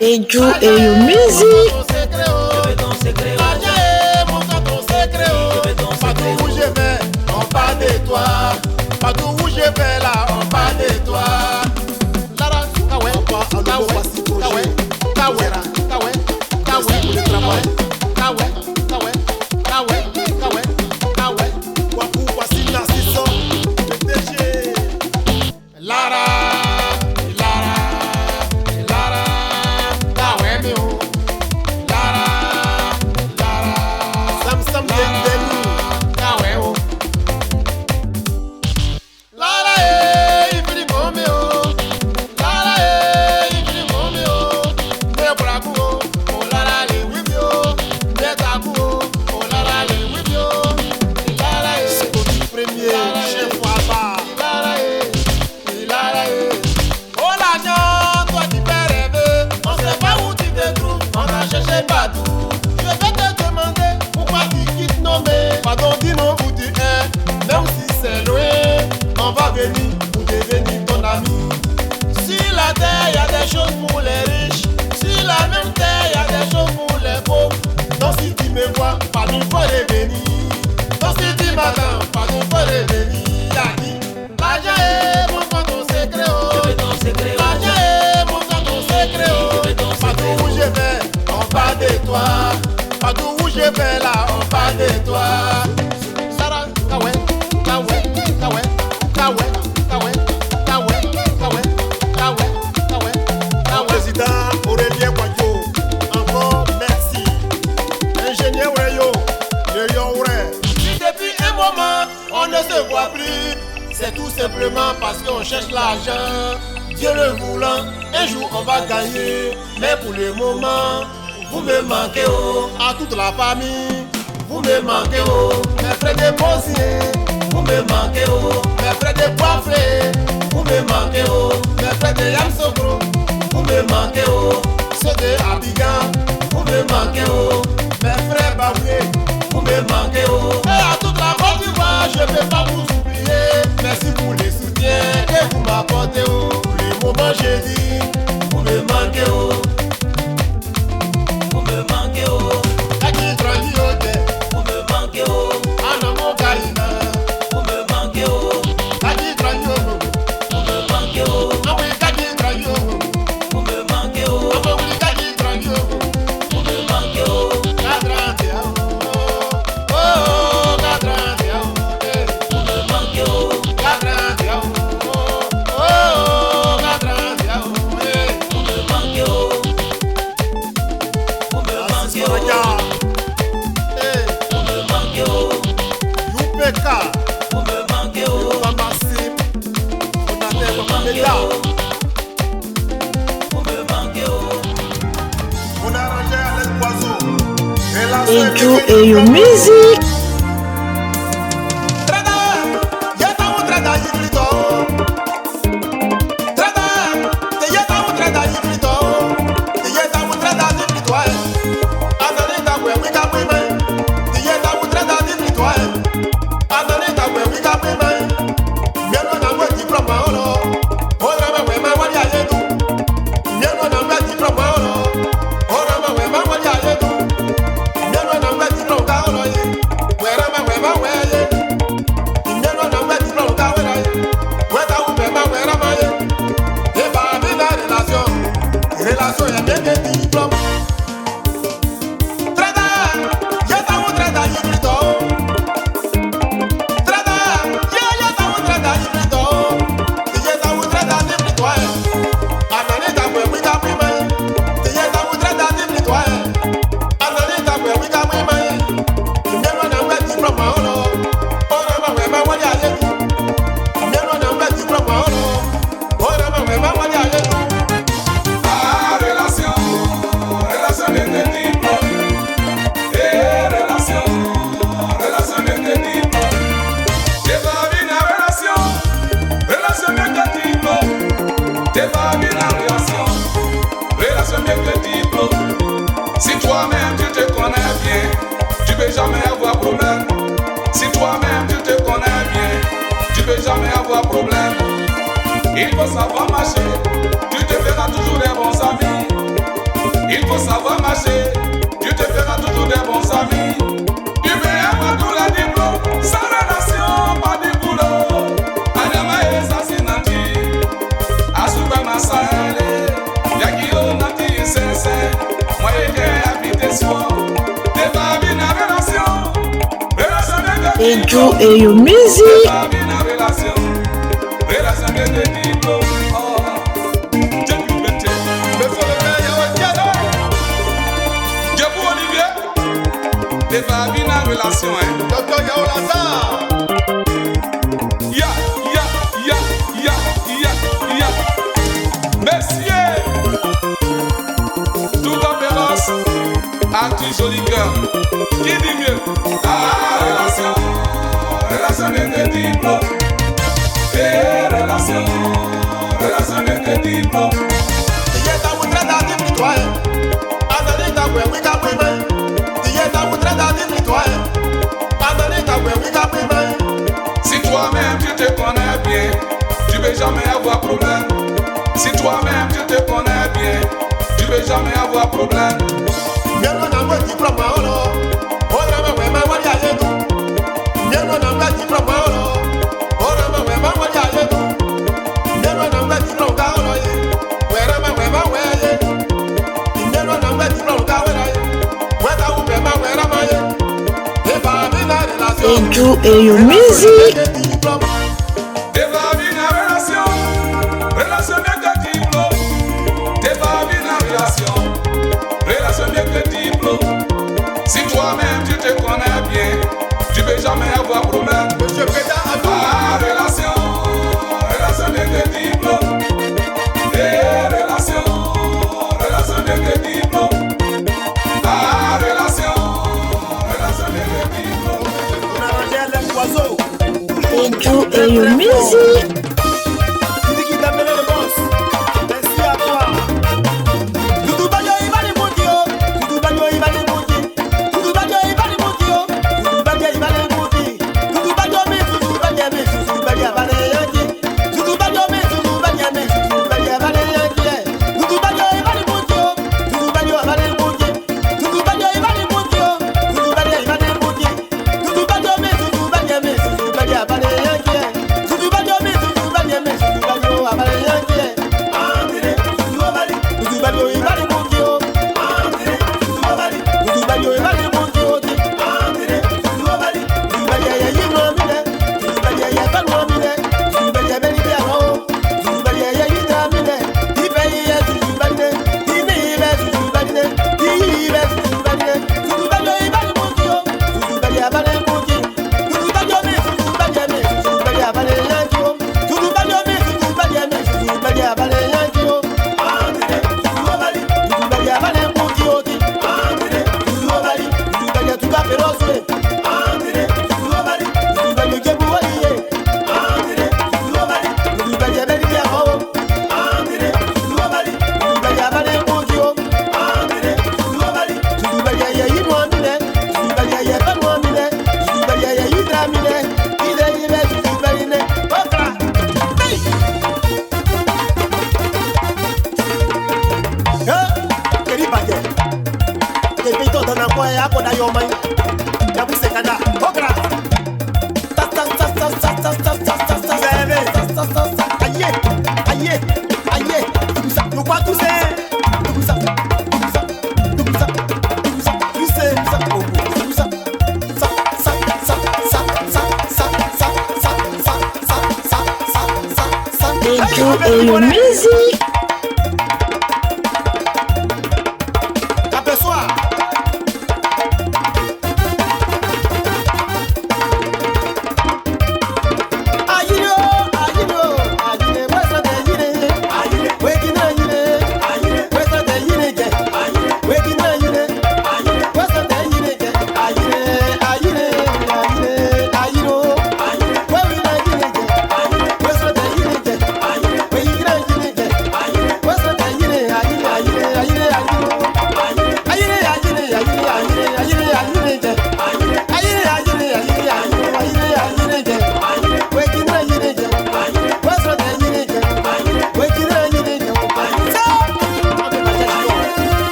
Eju Eyo Music. Partout où je vais, on parle de toi. Partout où je vais là, on parle de toi. Lara, kawe, kawe, kawe, kawe, kawe, kawe, pour le travail. Kawe, kawe, kawe, kawe, kawe. Waku, voici Narciso, le DG. Lara, Lara, Lara, kawe mio. Lara, Lara, Sam Sam Dendelu, kawe o. Lara ifiri mome o. Lara ifiri mome o. Me braku o, o Lara le wibi o. Me taku o, o Lara le wibi o. Lara c'est au premier chef Waba. Lara oh l'agneau, toi tu fais rêver. On sait pas où tu te trouves, on a cherché partout. Je vais te demander pourquoi tu quittes nos mains. Pardon, dis-nous où tu es, même si c'est loin. On va venir pour devenir ton ami. Sur la terre, y a des choses pour les riches. Sur la même terre, y a des choses pour les pauvres. Donc si tu me vois, pardon, faut revenir. Donc si tu m'attends, pardon, faut revenir. L'argent est mon ton secret, oh. L'argent est mon ton secret, oh. Partout où je vais, on parle de toi. Partout où je vais là, on parle de toi. Sarah, kawe, kawe, kawe, kawe, kawe, kawe, kawe, kawe, kawe, kawe. Président Aurélien Kwadjo, encore merci. Ingénieur Rayo, si depuis un moment, on ne se voit plus, c'est tout simplement parce qu'on cherche l'argent. Dieu le voulant, un jour on va gagner. Mais pour le moment, vous me manquez, oh. À toute la famille, vous me manquez, oh. Mes frères de Bosier, vous me manquez, oh. Mes frères de Poifré, vous me manquez, oh. Mes frères de Yamsogro, vous me manquez, oh. Ceux de Abidjan, vous me manquez, oh. Mes frères Baboué, vous me manquez, oh. Et à toute la Côte d'Ivoire, je ne vais pas vous oublier. Merci pour les soutiens que vous m'apportez, oh. Pour les moments j'ai dit, vous me manquez, oh. Vous me manquez, oh. Kaki Trandi Ode, vous me manquez, oh. Anamo Kaina, vous me manquez, oh. Kaki Trandi Ode, vous me manquez, oh. Amoui Kaki Trandi Ode, vous me manquez, oh. Amoui Kaki Trandi Ode, vous me manquez, oh. Kadranti, oh. Oh, Kadranti, oh. Vous me manquez, oh. Kadranti, oh. Oh, Kadranti, oh. Vous me manquez, oh. Enjoy your music. Si toi-même tu te connais bien, tu peux jamais avoir problème. Si toi-même tu te connais bien, tu peux jamais avoir problème. Il faut savoir marcher, tu te feras toujours des bons amis. Il faut savoir marcher, tu te feras toujours des bons amis. Tu peux avoir tous les diplômes, sans relation, pas de boulot. Anama est assassinati, Asuba Masaele, Yakio Nati Sensei. Moi j'ai habité soin, t'es pas bien en relation. Enjoy your music. T'es pas bien en relation. Relation de diplôme. J'ai pu péter. Mais sur le mail, y'a un dialogue. J'ai pour Olivier. T'es pas bien en relation, hein. Docteur Yao Lazare. Messieurs, tout en féroce, à tout joli cœur. Qui dit mieux? Relation de diplôme. Relation de diplôme. Si toi-même tu te connais bien, tu peux jamais avoir problème. Si toi-même tu te connais bien, tu peux jamais avoir problème. Enjoy your music. Si toi-même tu te connais bien, tu peux jamais avoir problème. Monsieur Péda Adou. Relation de diplôme. Relation de diplôme. Relation de diplôme. Enjoy your music. Tutu Et your music.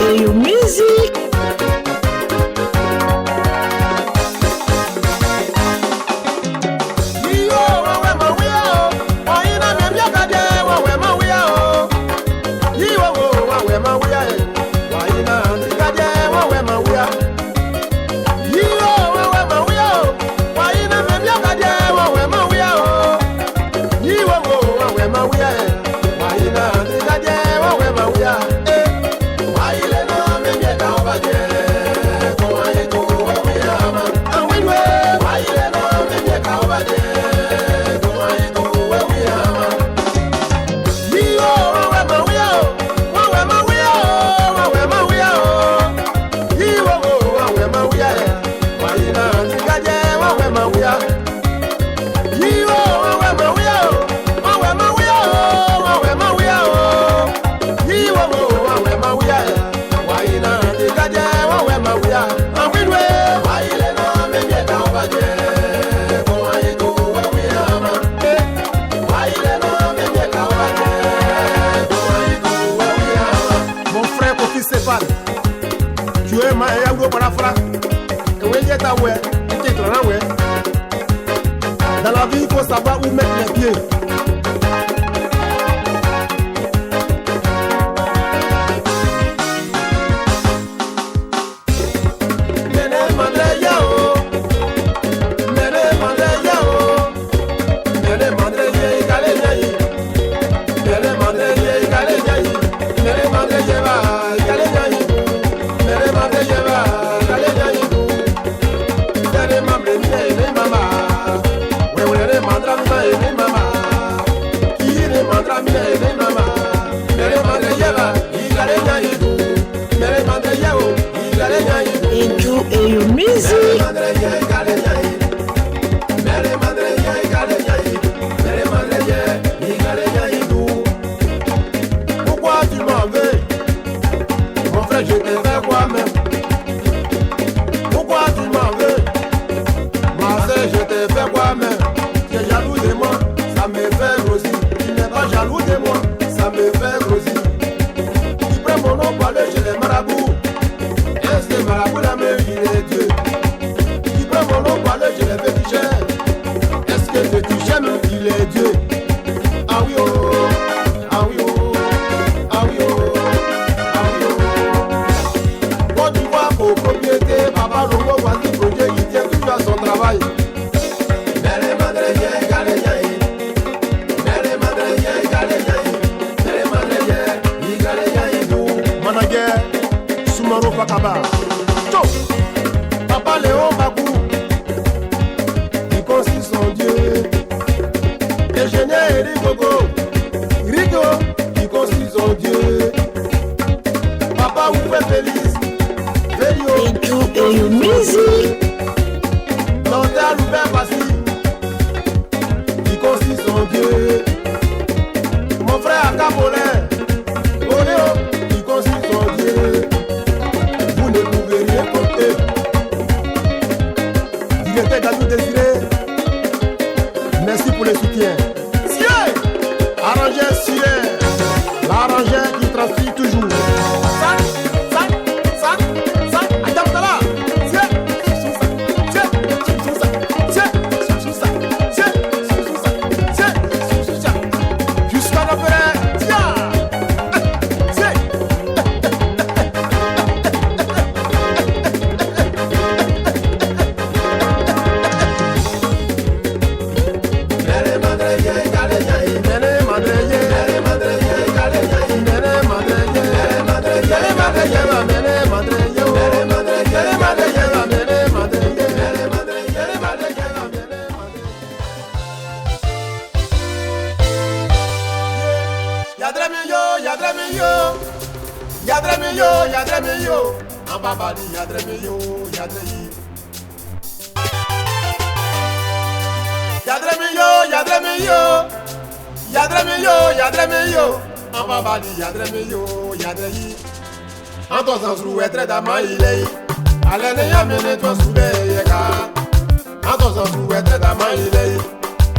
Et your music. Tu es ma yago para fra. Et oui, j'ai ta ouais, et tu es ouais. Dans la vie, il faut savoir où mettre les pieds. Et your music. Pourquoi tu m'en veux? Mon frère, je te fais quoi même? Pourquoi tu m'en veux? Ma soeur, je te fais quoi même? Tu es jaloux de moi, ça me fait grossir. Tu n'es pas jaloux de moi, ça me fait grossir. Tu Copacabana. Papa Léon Bagou, il consiste en Dieu. Ingénieur Rigogo, il consiste en Dieu. Papa Oufé Félix, Thank you, AU Music. Nantel Oufé Bassi, il consiste en Dieu. Mon frère Akabolin, Oléo, il consiste en Dieu. Vous ne pouvez rien compter. Il était Gadou Désiré. Merci pour le soutien. Sié, arrangeur Sié, l'arrangeur qui transfère toujours. Jusqu'à la fin, tiens. Yadremeyo, Ambabadi Yadremeyo, Yadreyi. Yadremeyo, Ambabadi Yadremeyo, Yadreyi. Antos ansrouetre dama ilei, alene yamene to sube yeka. Antos ansrouetre dama ilei,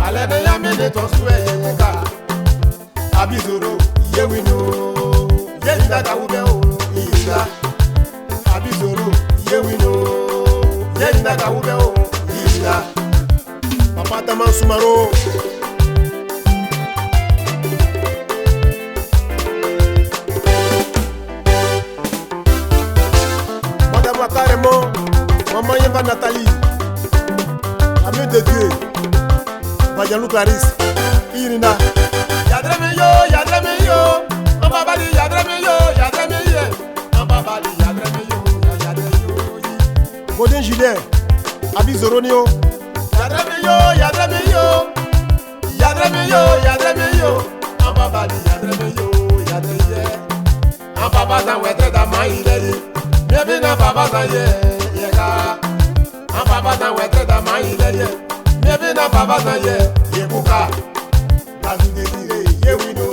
alene yamene to sube yeka. Abizoro, yewino, yeyida kaube o. Ida Abizoro, Yewino, Yenda Kaubeo, Ida Papa Taman Sumaro. Madame Wakaremo, Maman Yemba Nathalie, Ami de Dieu, Vajalou Clarisse, Irina. Yadremeyo, Ambabadi Yadremeyo, Godin Julien, Abizoronio. Yadremeyo, Ambabadi Yadremeyo, Ambabada wetre da maïlei, Mebina Babada yeka. Ambabada wetre da maïlei, Mebina Babada yekuka. Gadou Désiré, Yewino,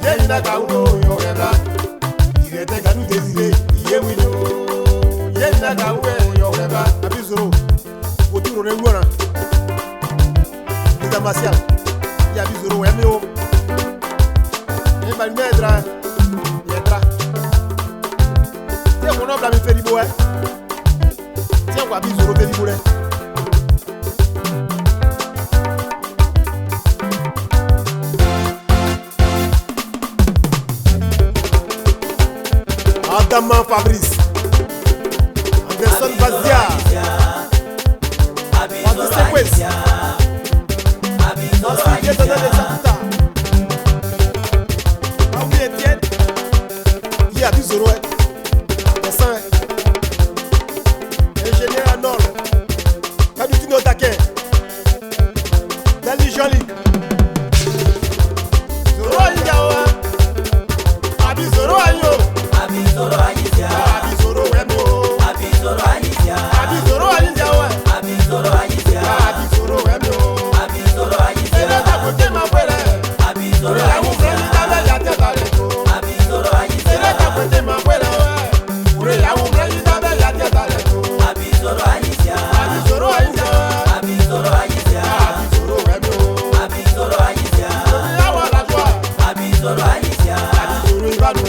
Yenda Kauno Yorela. Il était Gadou Désiré, Yewino. Yenda Kaoué Yorela. Abizoro, autour de Rengouana. Les Damasiens, il y a Abizoro, M.O. Et Balmedra, Yedra. Tiens, mon homme l'a mis fait l'iboué. Tiens, quoi, Abizoro, fait l'iboué. Adama Fabrice, Anderson Bazia, Fabrice Sequence, ensuite Yétana des Akuta, Aoui Etienne, Yi Abizoro, Dessin, Ingénieur Arnold, Kabitino Taquin, Dali Jolie, Zoro Aïgawa, Abizoro Ayo. Abizoro Aïsia, Abizoro Wemo, Abizoro Aïsia, Abizoro Aïsia, Abizoro Aïsia, Abizoro Wemo, Abizoro Aïsia. Et là t'as côté ma frère, Abizoro Aïsia, Abizoro Aïsia. Et là t'as côté ma frère, pour la ouvre il t'avait la tête à l'écho. Abizoro Aïsia, Abizoro Aïsia, Abizoro Aïsia, Abizoro Wemo, Abizoro Aïsia. La voilà toi, Abizoro Aïsia, Abizoro Ibadou.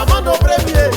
Amando premier.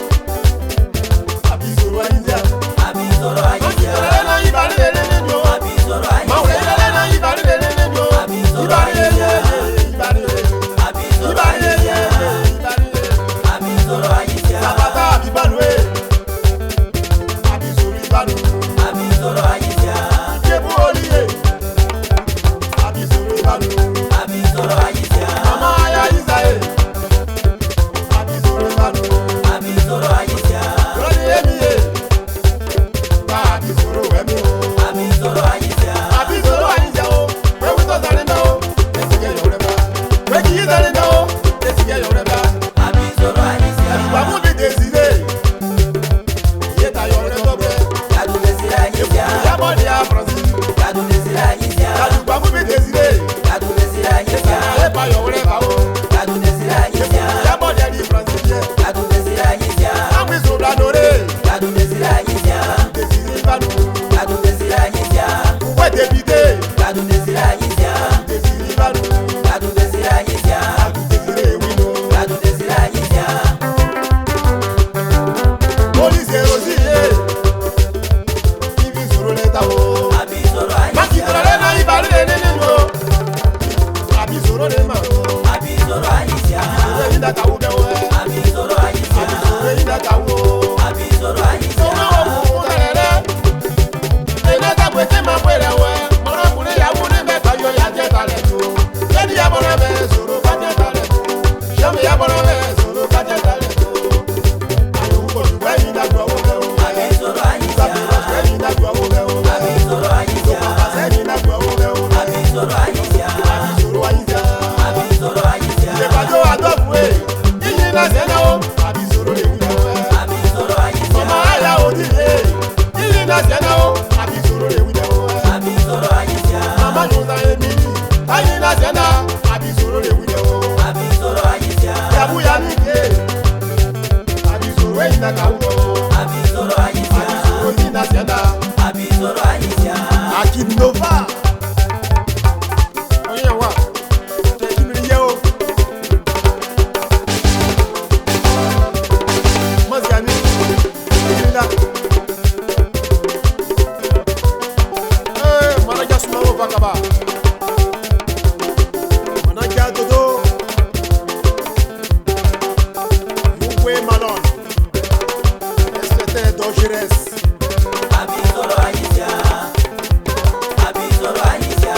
Baba. Manaka Dodo. Youwe Malone. C'était dangereux. Abisoro Aïsia. Abisoro Aïsia.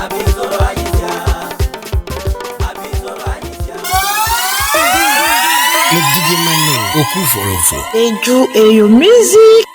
Abisoro Aïsia. Abisoro Aïsia. Le DJ Mano. Oku Folofo. Enjoy your music.